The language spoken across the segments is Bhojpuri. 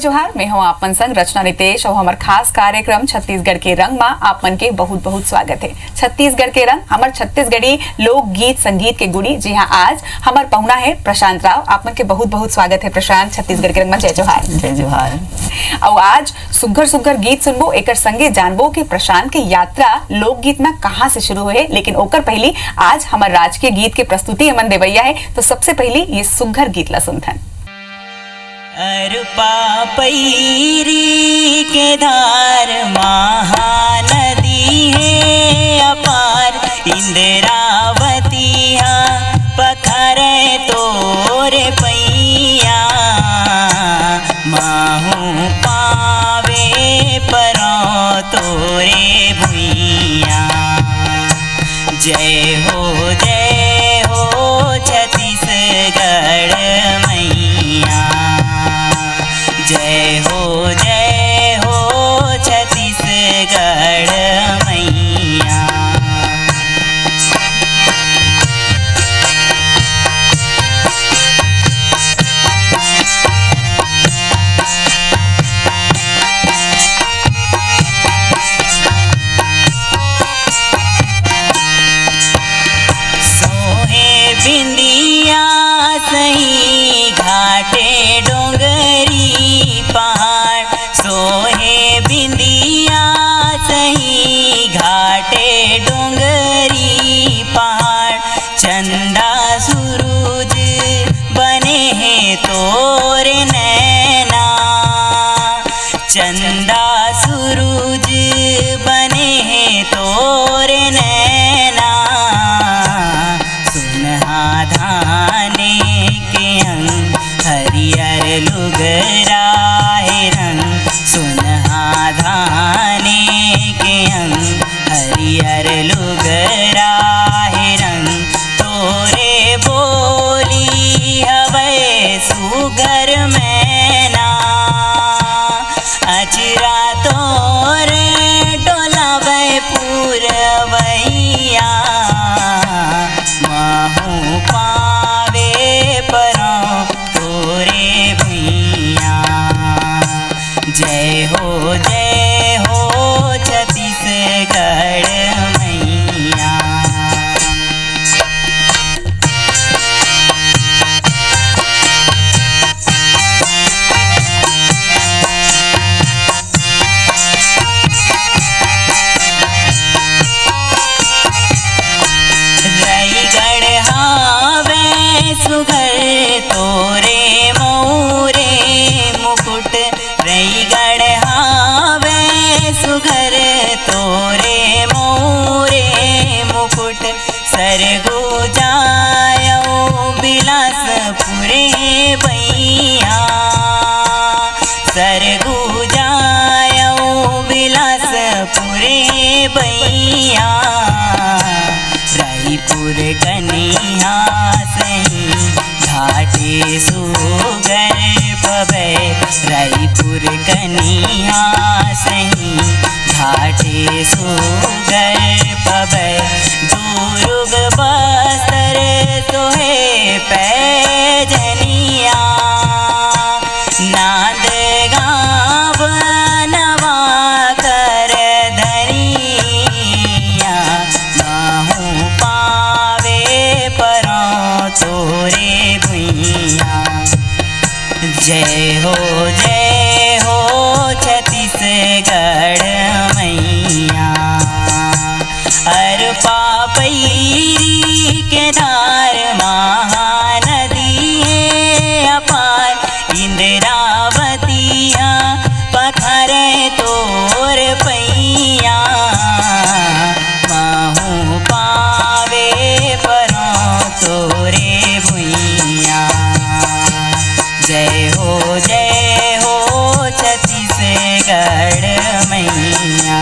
जोहार। मैं हूँ आपन संग रचना नितेश और हमार खास कार्यक्रम छत्तीसगढ़ के रंग में आपन के बहुत बहुत स्वागत है। छत्तीसगढ़ के रंग हमार छत्तीसगढ़ी लोक गीत संगीत के गुड़ी। जी हाँ, आज हमार पहुना है प्रशांत राव। आपन के बहुत बहुत स्वागत है प्रशांत छत्तीसगढ़ के रंग में। जय जोहार। जय जोहार। और आज सुघर सुघर गीत सुनबो, एक संगे जानबो कि प्रशांत की यात्रा लोकगीत में कहाँ से शुरू हुए। लेकिन ओकर पहली आज हमार राजकीय गीत की प्रस्तुति अमन देवैया है, तो सबसे पहली ये सुघर गीत ला सुनथन। अरपा पैरी के धार महानदी है अपार, इंद्रावती पखरे तोरे पैया, माहू पावे परो तोरे भुइया। जय हो छत्तीसगढ़ मैया, जय हो छत्तीसगढ़ मैया। सोहे बिंदिया सही घाटे डोंगरी पहाड़, सोहे बिंदिया सही घाटे डोंगरी पहाड़। चंदा सूरज बने हैं तोरे नैना, चंदा सूरज बने हैं तोरे नैना। सुनहा धाने के अंग हरियर लुगरा है रंग, सुनहा धाने के अंग हरियर लुगरा है रंग। तोरे बोली हवे सुगर मैना, अजरा तोरे डोलावे पूरवैया, माहू पावे परो तोरे भुइया। जय हो छत्तीसगढ़ मैया। रायगढ़ हावे सुघर तोरे मोरे मुकुट, रायगढ़ हावे सुघर तोरे मोरे मुकुट। सरगु जायो बिलासपुरे भैया, सरगु जायो बिलासपुरे भैया। रायपुर कन्या सही घाटे सुगर पबै, रायपुर कन्या सही घाटे सुगर पबै। दुर्ग बस्तर तोहे पैजनिया, नाद गाँव नवा कर धनिया, माहू पावे परो तोरे भुइया। जय हो छत्तीसगढ़ मैया। अरपा पैरी के धार महानदी है अपार, इंद्रावती पखरे तोर पैया, माहू पावे परो तोरे भुइया। जय हो छत्तीसगढ़ मैया,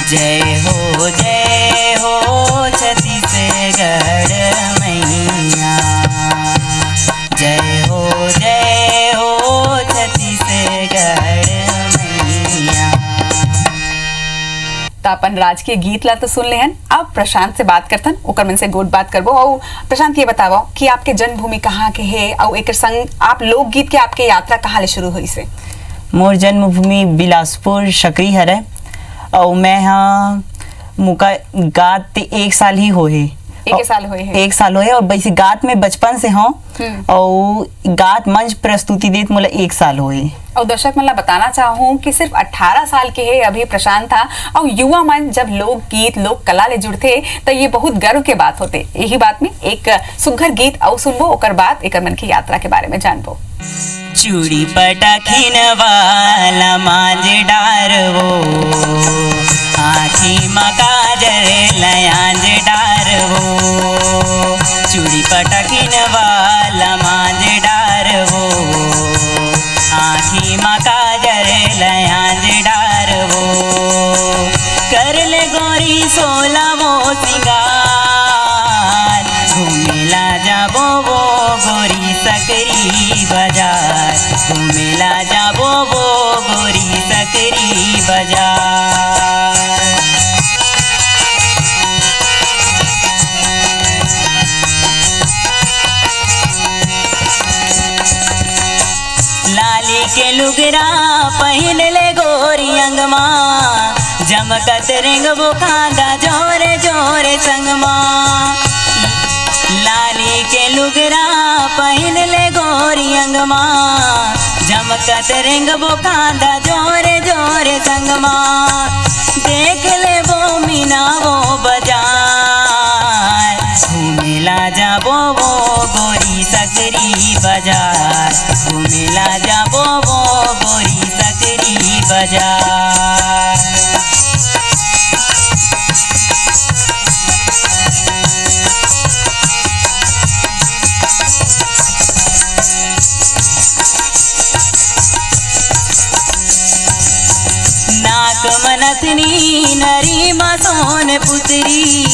जय हो छत्तीसगढ़ मैया, जय हो छत्तीसगढ़ मैया। तो अपन राजकीय गीत ला तो सुन ले हन। अब प्रशांत से बात करतन, ओकर मन से गोट बात करबो। और प्रशांत ये बताओ कि आपके जन्मभूमि कहाँ के है और एक संग आप लोकगीत के आपके यात्रा कहाँ ले शुरू हुई से? मोर जन्मभूमि बिलासपुर सकरी हरे और मैं हाँ मुका गात 1 साल ही होए। एक साल हुए है। 1 साल होए और वैसे गात में बचपन से हूँ और गात मंच प्रस्तुति देत मोला 1 साल होए। और दर्शक मतलब बताना चाहूँ कि सिर्फ 18 साल के है अभी प्रशांत था। और युवा मन जब लोक गीत लोक कला ले जुड़ते तो ये बहुत गर्व के बात होते। यही बात में एक सुघर गीत और सुनबो, ओकर बाद एक मन की यात्रा के बारे में जानबो। चूड़ी पटखिन वाला मांझ डारवो, आँखी मकाजर लयांज डारवो। चूड़ी पटखिन वाला मांझ डारवो, आँखी मकाजर लयांज डारवो। कर ले गोरी 16वो सिंगार, घूमेला जाबो वो गोरी सकरी बाजार, घूमेला जाबो वो गोरी सकरी बाजार। लाली के लुगरा पहन ले गोरी अंगमा, जमकत रेंगबो खांदा जोरे जोरे संगमा। लाली के लुगरा पहन ले गोरी अंगमा, जमकत रेंगबो खांदा जोरे जोरे संगमा। देख ले वो मीना वो बाजार, घूमेला जाबो वो गोरी सकरी बाजार, घूमेला जाबो वो गोरी सकरी बाजार। मनथनी नरी मा सोन पुतरी,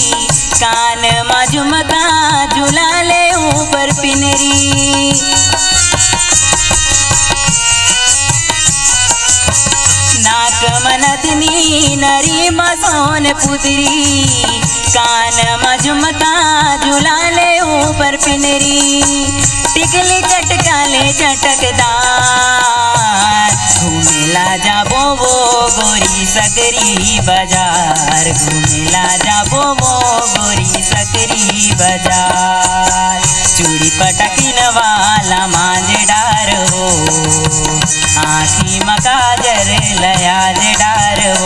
कान मा झुमका झुला ले ऊपर पिनरी। नाक मनथनी नरी मा सोन पुतरी, कान मा झुमका झुला ले ऊपर पिनरी। टिकली चटका ले चटकदार, घूमेला जाबो वो गोरी सकरी बाजार, घूमेला जाबो वो गोरी सकरी बाजार। चूड़ी पटकिन वाला मांझ डारो, आँखी मकाजर लयाज डारो।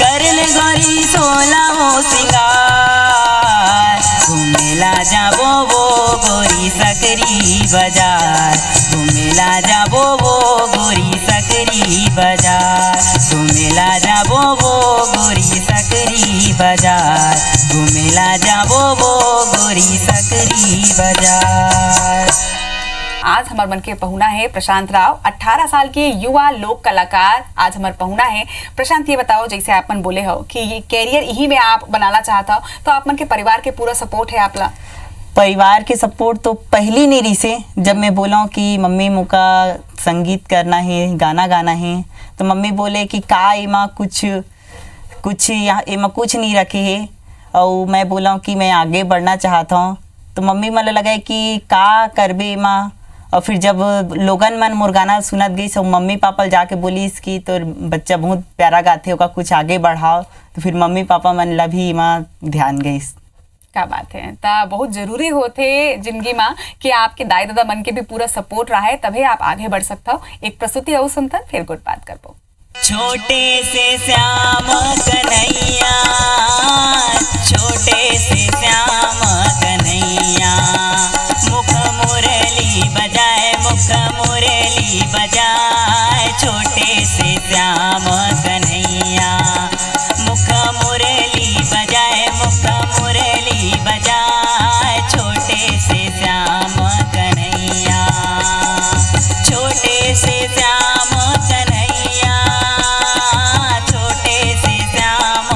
कर ले गोरी 16वो सिंगार, घूमेला जाबो वो गोरी सकरी बाजार, घूमेला जाबो वो गोरी सकरी बाजार, घूमेला जाबो वो गोरी सकरी बाजार, घूमेला जाबो वो गोरी सकरी बाजार। आज हमार मन के पहुना है प्रशांत राव, 18 साल के युवा लोक कलाकार आज हमार पहुना है। प्रशांत ये बताओ, जैसे आप मन बोले हो कि ये कैरियर यही में आप बनाना चाहता हो, तो आप मन के परिवार के पूरा सपोर्ट है आपला? परिवार के सपोर्ट तो पहली नहीं रही से। जब मैं बोला कि मम्मी मुका संगीत करना है, गाना गाना है, तो मम्मी बोले कि का एमा कुछ यहाँ एमा कुछ नहीं रखे है। और मैं बोला कि मैं आगे बढ़ना चाहता हूँ, तो मम्मी मला लगा कि का करबे एमा। और फिर जब लोगन मन मोर गाना सुनत गई, सब मम्मी पापा जाके बोलीस कि तो बच्चा बहुत प्यारा गाते होगा, कुछ आगे बढ़ाओ। तो फिर मम्मी पापा मन ला भी एमा ध्यान गई। क्या बात है, ता बहुत जरूरी होते जिंदगी में कि आपके दाई दादा मन के भी पूरा सपोर्ट रहा है, तभी आप आगे बढ़ सकता हो। एक प्रस्तुति और सुनता फिर गुड बात कर पाओ। छोटे से श्याम कन्हैया, छोटे से श्याम कन्हैया, मुख मुरली बजाए, मुख मुरली बजाए। छोटे से श्याम कन्हैया, मुख मुरली बजाए, मुख मुरली बजाए। छोटे से श्याम कन्हैया, छोटे से श्याम कन्हैया, छोटे से श्याम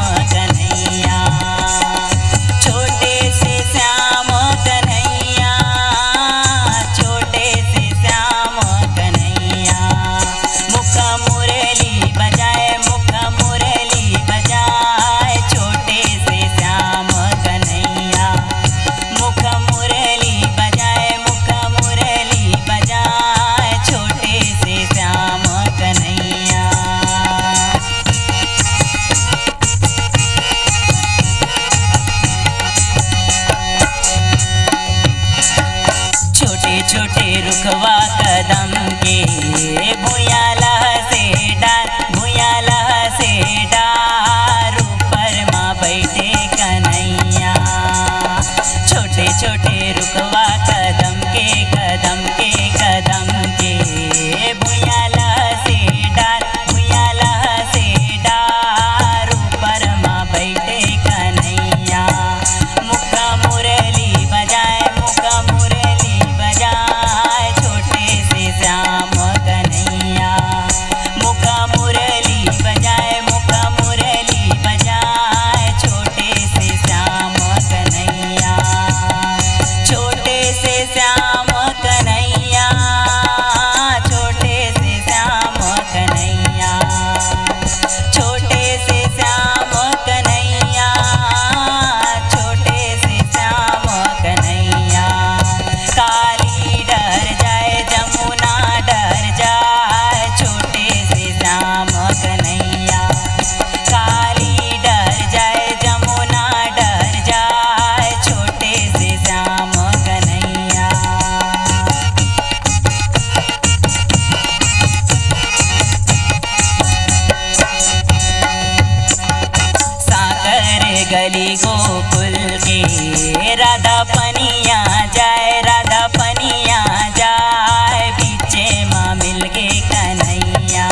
गली गोकुल के राधा पनिया जाए, राधा पनिया जाए, बीचे माँ मिल गे कन्हैया।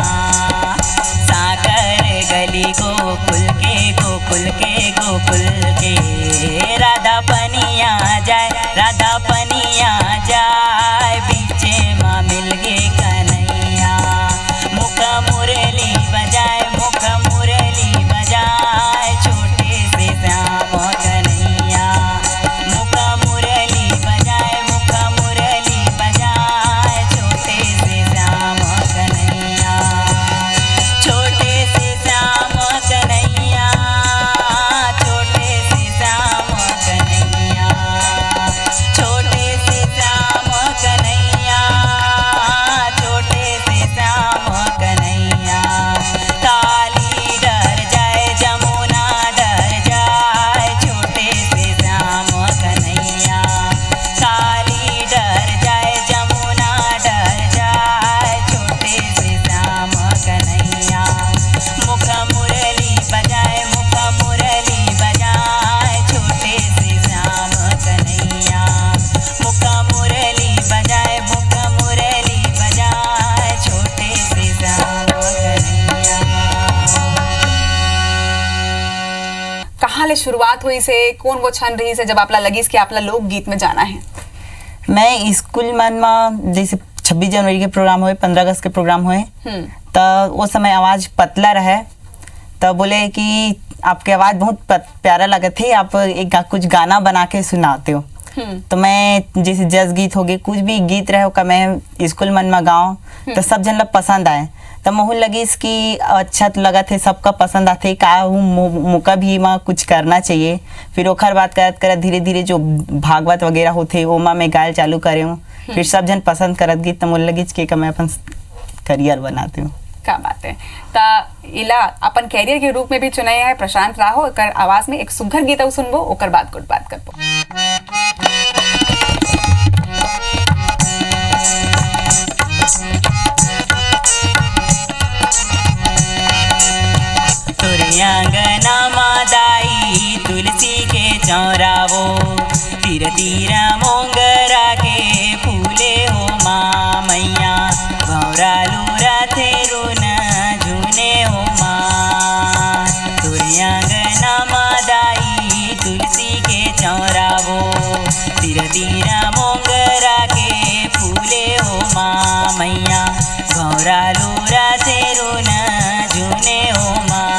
साकर गली गोकुल के, गोकुल के, गोकुल के, राधा पनिया जाए, राधा पनिया जाए, बीचे माँ मिल गे कन्हैया। मुख मुरली बजाए, मुख मुरली बजाए, छोटे से श्याम कन्हैया। मुख मुरली बजाए, मुख मुरली बजाए, छोटे से श्याम कन्हैया। छोटे से श्याम कन्हैया, छोटे से श्याम कन्हैया, छोटे से श्याम कन्हैया, छोटे से श्याम कन्हैया। काली डर जाए, जमुना डर जाए, छोटे से श्याम कन्हैया। काली डर जाए, जमुना डर जाए, छोटे से श्याम कन्हैया। मुख मुरली बजाए, मुख मुरली बजाए, छोटे से श्याम कन्हैया। मुख मुरली बजाए, मुख मुरली बजाए, छोटे से श्याम कन्हैया। कहाँ ले शुरुआत हुई से, कौन वो क्षण रही से जब आपला लगी कि आपला लोकगीत में जाना है? मैं स्कूल मन में जैसे 26 जनवरी के प्रोग्राम हुए, 15 अगस्त के प्रोग्राम हुए, तो वो समय आवाज़ पतला रहे, तो बोले कि आपकी आवाज़ बहुत प्यारा लगा थे, आप एक कुछ गाना बना के सुनाते हो। तो मैं जैसे जज गीत हो गए, कुछ भी गीत रहे का मैं स्कूल मन में गाँव, तो सब जन लोग पसंद आए। तो मोहन लगी इसकी अच्छा तो लगा थे, सबका पसंद आते का मौका भी माँ कुछ करना चाहिए। फिर ओखर बात करत करत धीरे धीरे जो भागवत वगैरह होते वो माँ मैं गायल चालू करे हूँ। फिर सब जन पसंद करत गीत, तो मोहन लगी के मैं अपन करियर बनाती हूँ। क्या बात है। ता इला अपन कैरियर के रूप में भी चुनाए है प्रशांत राहो, ओकर आवाज में एक सुघर गीत सुनबो, ओकर बाद गुड बात करबो। आंगना मादाई तुलसी के चौरावो, तीर तीर मोंगरा के फूले हो माँ मैया। भौरा लूरा थे रुन झूने हो माँ। तुरी आंगना मादाई तुलसी के चौरावो, तीर तीर मोंगरा के फूले हो माँ मैया। भौरा लूरा थे रुन झूने हो माँ।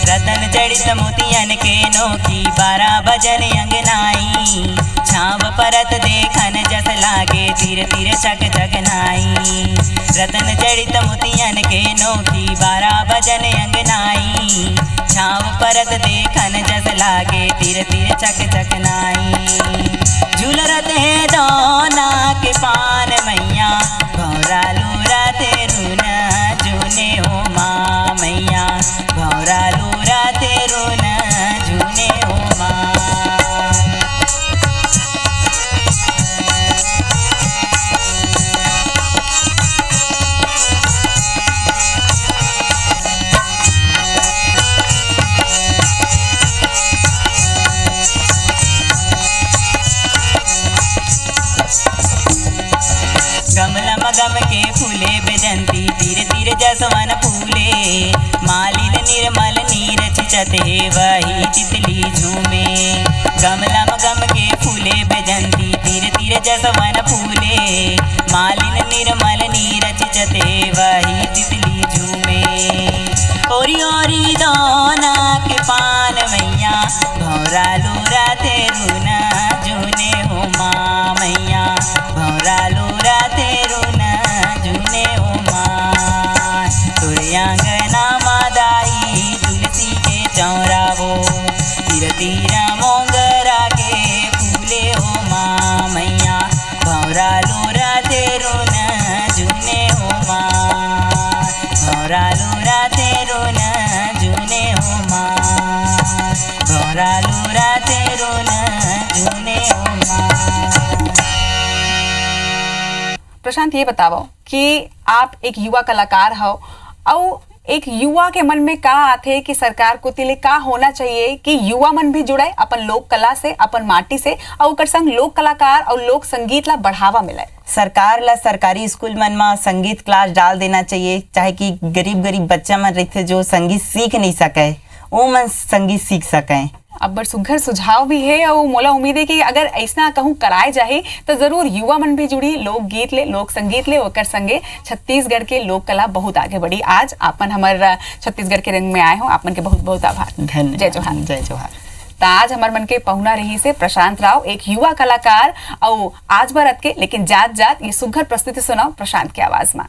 रतन जड़ित मोतियन के नोकी 12 बजन अंगनाई। छाव परत देखन जस लागे तीर तीर चक जगनाई। रतन जड़ित मोतियन के नोकी 12 बजन अंगनाई। छाव परत देखन जस लागे तीर तीर चक जगनाई। झूलरत है दोना के पान मैया। भौरा लूरा तेरुन झूने हो माँ मैया। भौरा लूरा तेरुन झूने हो माँ। गमला मगम के फूले बेजंती तीर तीर जसवन फूले। मालिन निर्मल नीर चिचते वही तितली झूमे। गमला मगम के फूले बेजंती तीर तीर जसवन फूले। मालिन निर्मल नीर चिचते वही तितली झूमे। ओरी ओरी दोना के पान मैया। भौरा लूरा तेरुन झूने हो माँ मैया। भौरा लूरा तेरुन झूने हो माँ। तुरे आंगना मादाई तुलसी के चौरावो। तीर तीर मोंगरा के फूले हो माँ मैया। भौरा लूरा तेरुन झूने हो माँ। भौरा लूरा तेरुन झूने हो माँ। भौरा लूरा तेरुन झूने हो माँ। प्रशांत, ये बताओ कि आप एक युवा कलाकार हो और एक युवा के मन में का आथे कि सरकार को तिले का होना चाहिए कि युवा मन भी जुड़े अपन लोक कला से, अपन माटी से, और ओकर संग लोक कलाकार और लोक संगीत ला बढ़ावा मिले। सरकार ला सरकारी स्कूल मन में संगीत क्लास डाल देना चाहिए, चाहे कि गरीब गरीब बच्चा मन रहते जो संगीत सीख नहीं सके वो मन संगीत सीख सकें। अब बड़ सुघर सुझाव भी है और मोला उम्मीद है कि अगर ऐसा कहूँ कराए जाए तो जरूर युवा मन भी जुड़ी लोक गीत ले, लोक संगीत ले, ओकर संगे छत्तीसगढ़ के लोक कला बहुत आगे बढ़ी। आज आपन हमार छत्तीसगढ़ के रंग में आए हो, आपन के बहुत बहुत आभार। धन्यवाद। जय जोहार। जय जोहार। तो आज हमार मन के पहुना रही से प्रशांत राव, एक युवा कलाकार और आज भारत के लेकिन जात जात ये सुघर प्रस्तुति सुनाओ प्रशांत की आवाज में।